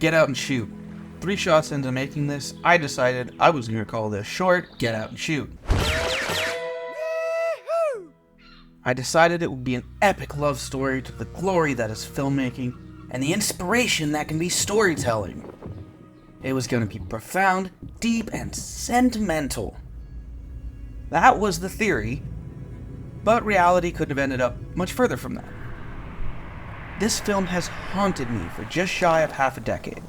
Get Out and Shoot. 3 shots into making this, I decided I was going to call this short, Get Out and Shoot. I decided it would be an epic love story to the glory that is filmmaking and the inspiration that can be storytelling. It was going to be profound, deep, and sentimental. That was the theory, but reality couldn't have ended up much further from that. This film has haunted me for just shy of half a decade.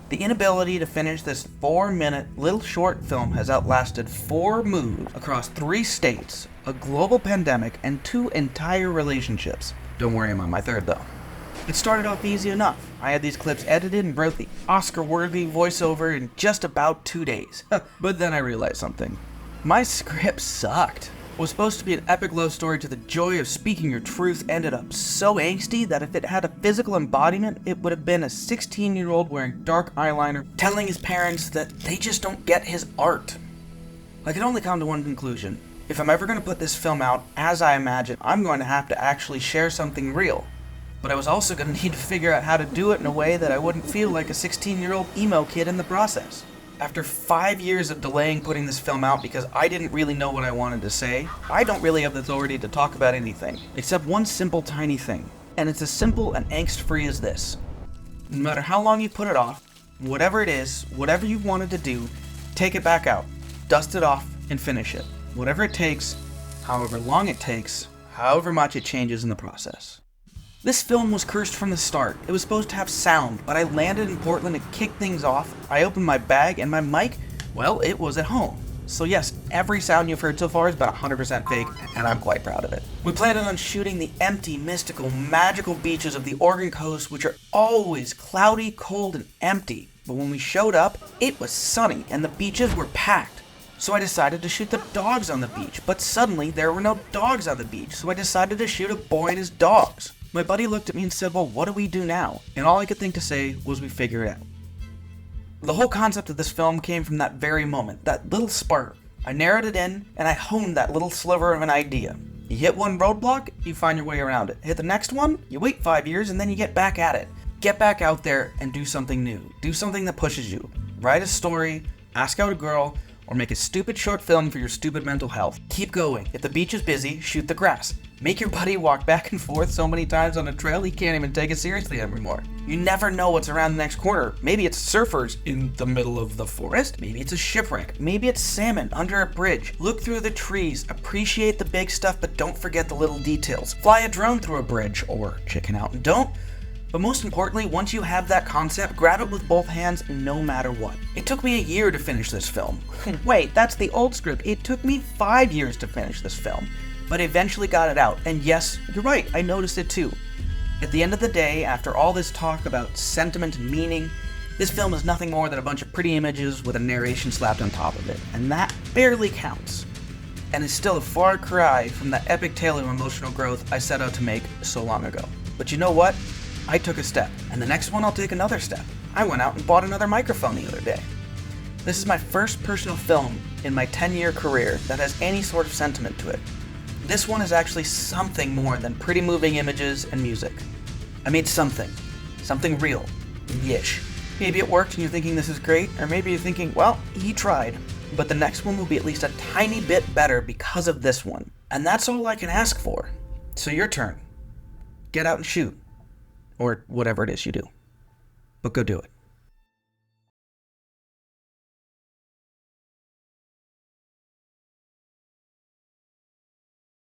The inability to finish this 4-minute little short film has outlasted 4 moves across 3 states, a global pandemic, and 2 entire relationships. Don't worry, I'm on my 3rd though. It started off easy enough. I had these clips edited and wrote the Oscar-worthy voiceover in just about 2 days. But then I realized something. My script sucked. What was supposed to be an epic love story to the joy of speaking your truth ended up so angsty that if it had a physical embodiment, it would have been a 16-year-old wearing dark eyeliner telling his parents that they just don't get his art. I can only come to one conclusion. If I'm ever going to put this film out as I imagine, I'm going to have to actually share something real. But I was also going to need to figure out how to do it in a way that I wouldn't feel like a 16-year-old emo kid in the process. After 5 years of delaying putting this film out because I didn't really know what I wanted to say, I don't really have the authority to talk about anything, except one simple tiny thing. And it's as simple and angst-free as this. No matter how long you put it off, whatever it is, whatever you've wanted to do, take it back out, dust it off, and finish it. Whatever it takes, however long it takes, however much it changes in the process. This film was cursed from the start. It was supposed to have sound, but I landed in Portland to kick things off. I opened my bag and my mic, well, it was at home. So yes, every sound you've heard so far has been 100% fake, and I'm quite proud of it. We planned on shooting the empty, mystical, magical beaches of the Oregon coast, which are always cloudy, cold, and empty. But when we showed up, it was sunny, and the beaches were packed. So I decided to shoot the dogs on the beach, but suddenly there were no dogs on the beach, so I decided to shoot a boy and his dogs. My buddy looked at me and said, well, what do we do now? And all I could think to say was we figure it out. The whole concept of this film came from that very moment, that little spark. I narrowed it in, and I honed that little sliver of an idea. You hit one roadblock, you find your way around it. Hit the next one, you wait 5 years, and then you get back at it. Get back out there and do something new. Do something that pushes you. Write a story, ask out a girl, or make a stupid short film for your stupid mental health. Keep going. If the beach is busy, shoot the grass. Make your buddy walk back and forth so many times on a trail he can't even take it seriously anymore. You never know what's around the next corner. Maybe it's surfers in the middle of the forest. Maybe it's a shipwreck. Maybe it's salmon under a bridge. Look through the trees. Appreciate the big stuff, but don't forget the little details. Fly a drone through a bridge, or chicken out and don't. But most importantly, once you have that concept, grab it with both hands no matter what. It took me a year to finish this film. Wait, that's the old script. It took me 5 years to finish this film. But I eventually got it out, and yes, you're right, I noticed it too. At the end of the day, after all this talk about sentiment and meaning, this film is nothing more than a bunch of pretty images with a narration slapped on top of it, and that barely counts. And is still a far cry from that epic tale of emotional growth I set out to make so long ago. But you know what? I took a step, and the next one I'll take another step. I went out and bought another microphone the other day. This is my first personal film in my 10-year career that has any sort of sentiment to it. This one is actually something more than pretty moving images and music. I made something real, yish. Maybe it worked and you're thinking this is great, or maybe you're thinking, well, he tried. But the next one will be at least a tiny bit better because of this one. And that's all I can ask for. So your turn. Get out and shoot. Or whatever it is you do. But go do it.